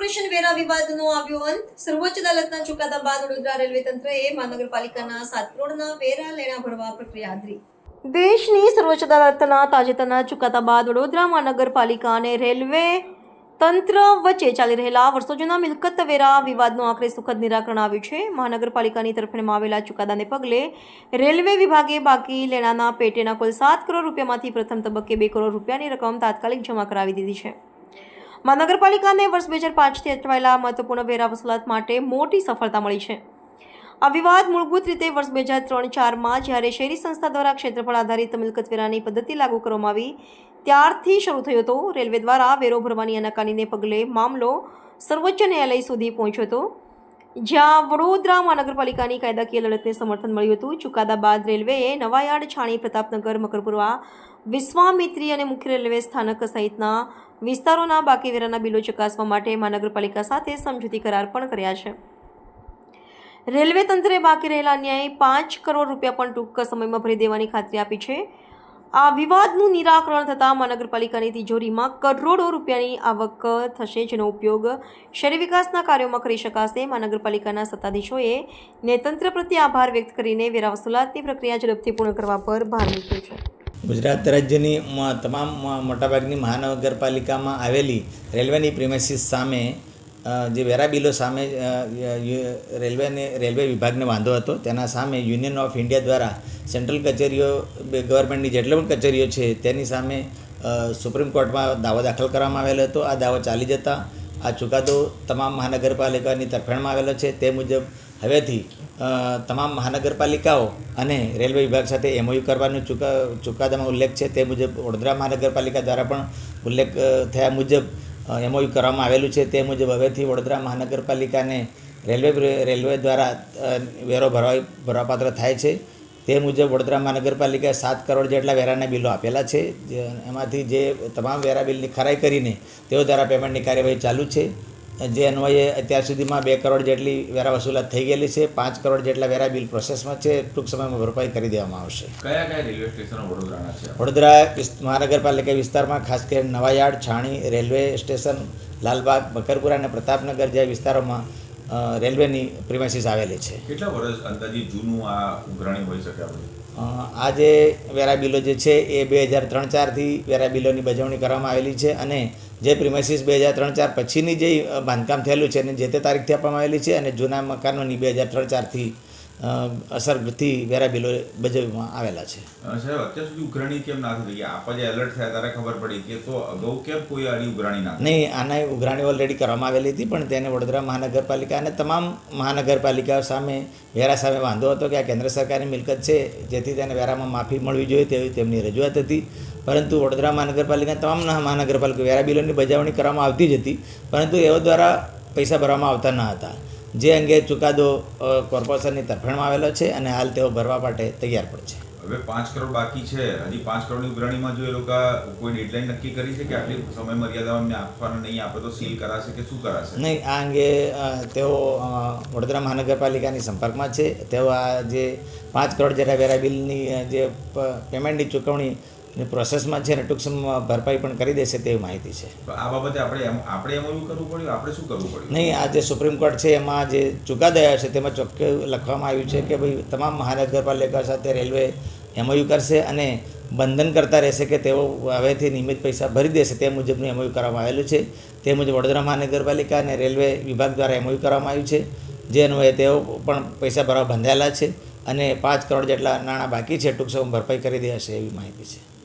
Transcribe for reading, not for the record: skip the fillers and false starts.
Corporation વેરા વિવાદનો આવ્યો અંત. સર્વોચ્ચ અદાલતના ચુકાદા બાદ વડોદરા રેલવે તંત્રએ મહાનગરપાલિકાના 7 કરોડના વેરા લેણા ભરવા પ્રક્રિયા હાથ ધરી. દેશની સર્વોચ્ચ અદાલતના તાજેતરના ચુકાદા બાદ વડોદરા મહાનગરપાલિકા અને રેલવે તંત્ર વચ્ચે ચાલી રહેલા વર્ષો જૂના મિલકત વેરા વિવાદનું આખરે સુખદ નિરાકરણ આવ્યું છે. મહાનગરપાલિકાની તરફેણમાં આવેલા ચુકાદાને પગલે રેલવે વિભાગે બાકી લેણાના પેટેના કુલ 7 કરોડ રૂપિયામાંથી પ્રથમ તબક્કે 2 કરોડ રૂપિયાની રકમ તાત્કાલિક જમા કરાવી દીધી છે. મહાનગરપાલિકાને વર્ષ 2005થી અટવાયેલા મહત્વપૂર્ણ વેરા વસૂલાત માટે મોટી સફળતા મળી છે. આ વિવાદ મૂળભૂત રીતે વર્ષ 2003-04માં જ્યારે શહેરી સંસ્થા દ્વારા ક્ષેત્રફળ આધારિત મિલકત વેરાની પદ્ધતિ લાગુ કરવામાં આવી ત્યારથી શરૂ થયો હતો. રેલવે દ્વારા વેરો ભરવાની આનાકાનીને પગલે મામલો સર્વોચ્ચ ન્યાયાલય સુધી પહોંચ્યો હતો, જ્યાં વડોદરા મહાનગરપાલિકાની કાયદાકીય લડતને સમર્થન મળ્યું હતું. ચુકાદા બાદ રેલવેએ નવાયાર્ડ, છાણી, પ્રતાપનગર, મકરપુરા, વિશ્વામિત્રી અને મુખ્ય રેલવે સ્થાનક સહિતના વિસ્તારોના બાકી વેરાના બિલો ચકાસવા માટે મહાનગરપાલિકા સાથે સમજૂતી કરાર પણ કર્યા છે. રેલવે તંત્રે બાકી રહેલા અન્યાયી 5 કરોડ રૂપિયા પણ ટૂંક સમયમાં ભરી દેવાની ખાતરી આપી છે. આ વિવાદનું નિરાકરણ થતાં મહાનગરપાલિકાની તિજોરીમાં કરોડો રૂપિયાની આવક થશે, જેનો ઉપયોગ શહેરી વિકાસના કાર્યોમાં કરી શકાશે. મહાનગરપાલિકાના સત્તાધીશોએ ન્યાયતંત્ર પ્રત્યે આભાર વ્યક્ત કરીને વેરા વસૂલાતની પ્રક્રિયા ઝડપથી પૂર્ણ કરવા પર ભાર મૂક્યો છે. ગુજરાત રાજ્યની તમામ મોટાભાગની મહાનગરપાલિકામાં આવેલી રેલવેની પ્રિમાઇસીસ સામે જે વેરા બિલો સામે રેલવે વિભાગને વાંધો હતો, તેના સામે યુનિયન ઓફ ઇન્ડિયા દ્વારા સેન્ટ્રલ કચેરીઓ, ગવર્મેન્ટની જેટલી પણ કચેરીઓ છે તેની સામે સુપ્રીમ કોર્ટમાં દાવો દાખલ કરવામાં આવેલો હતો. આ દાવો ચાલી જતા આ ચુકાદો તમામ મહાનગરપાલિકાની તરફેણમાં આવેલો છે. તે મુજબ હવેથી તમામ મહાનગરપાલિકાઓ અને રેલવે વિભાગ સાથે MOU કરવાનો ચુકાદામાં ઉલ્લેખ છે. તે મુજબ વડોદરા મહાનગરપાલિકા દ્વારા પણ ઉલ્લેખ થયા મુજબ MOU કરવામાં આવેલું છે. તે મુજબ હવેથી વડોદરા મહાનગરપાલિકાને રેલવે દ્વારા વેરો ભરવાપાત્ર થાય છે. તે મુજબ વડોદરા મહાનગરપાલિકાએ 7 કરોડ જેટલા વેરાના બિલો આપેલા છે. એમાંથી જે તમામ વેરા બિલની ખરાઈ કરીને તેઓ દ્વારા પેમેન્ટની કાર્યવાહી ચાલુ છે. જે અન્વયે અત્યાર સુધીમાં 2 કરોડ જેટલી વેરા વસૂલાત થઈ ગયેલી છે. 5 કરોડ જેટલા વેરા બિલ પ્રોસેસમાં છે. ટૂંક સમયમાં ભરપાઈ કરી દેવામાં આવશે. કયા કયા રેલવે સ્ટેશનો વડોદરાના છે? વડોદરા મહાનગરપાલિકા વિસ્તારમાં ખાસ કરીને નવાયાર્ડ, છાણી રેલવે સ્ટેશન, લાલબાગ, મકરપુરા અને પ્રતાપનગર જેવા વિસ્તારોમાં રેલવેની પ્રિમાઇસીસ આવેલી છે. કેટલા વર્ષ અંદાજિત જૂનું આ ઉઘરાણી હોઈ શકે? આ જે વેરા બિલો જે છે એ 2003-04થી વેરા બિલોની બજવણી કરવામાં આવેલી છે અને જે પ્રિમાઇસીસ 2003-04 પછીની જે બાંધકામ થયેલું છે અને જે તે તારીખથી આપવામાં આવેલી છે અને જૂના મકાનોની 2003-04થી અસરથી વેરા બિલો બજવવામાં આવેલા છે. સાહેબ, અત્યાર સુધી ઉઘરાણી કેમ ના થઈ? આપણે જે એલર્ટ થયા ત્યારે ખબર પડી કે તો અગાઉ કેમ કોઈ આની ઉઘરાણી ના? નહીં, આના ઉઘરાણી ઓલરેડી કરવામાં આવેલી હતી, પણ તેને વડોદરા મહાનગરપાલિકા અને તમામ મહાનગરપાલિકાઓ સામે વેરા સામે વાંધો હતો કે આ કેન્દ્ર સરકારની મિલકત છે, જેથી તેને વેરામાં માફી મળવી જોઈએ તેવી તેમની રજૂઆત હતી. પરંતુ વડોદરા મહાનગરપાલિકા તમામ મહાનગરપાલિકા વેરા બિલોની બજાવણી કરવામાં આવતી જ હતી, પરંતુ એઓ દ્વારા પૈસા ભરવામાં આવતા ન હતા. જે અંગે ચુકાદો કોર્પોરેશનની તરફેણમાં આવેલો છે અને હાલ તેઓ ભરવા માટે તૈયાર પણ છે. હવે 5 કરોડ બાકી છે. હજી 5 કરોડની ઉઘરાણીમાં જો એ લોકો કોઈ ડેડલાઇન નક્કી કરી છે કે આટલી સમય મર્યાદામાં આપવાનું નહીં આપે તો સીલ કરાશે કે શું કરાશે? નહીં, આ અંગે તેઓ વડોદરા મહાનગરપાલિકાની સંપર્કમાં છે. તેઓ આ જે 5 કરોડ જેટલા વેરા બિલની જે પેમેન્ટની ચૂકવણી પ્રોસેસમાં છે અને ટૂંક સમયમાં ભરપાઈ પણ કરી દેશે તેવી માહિતી છે. આ બાબતે આપણે MOU કરવું પડ્યું? આપણે શું કરવું પડ્યું? નહીં, આ જે સુપ્રીમ કોર્ટ છે એમાં જે ચુકાદો આવ્યો છે તેમાં ચોખ્ખું લખવામાં આવ્યું છે કે ભાઈ તમામ મહાનગરપાલિકા સાથે રેલવે MOU કરશે અને બંધન કરતા રહેશે કે તેઓ હવેથી નિયમિત પૈસા ભરી દેશે. તે મુજબનું MOU કરવામાં આવેલું છે. તે મુજબ વડોદરા મહાનગરપાલિકા અને રેલવે વિભાગ દ્વારા MOU કરવામાં આવ્યું છે, જે અન્વયે તેઓ પણ પૈસા ભરવા બંધાયેલા છે અને 5 કરોડ જેટલા નાણાં બાકી છે. ટૂંક સમયમાં ભરપાઈ કરી દેશે એવી માહિતી છે.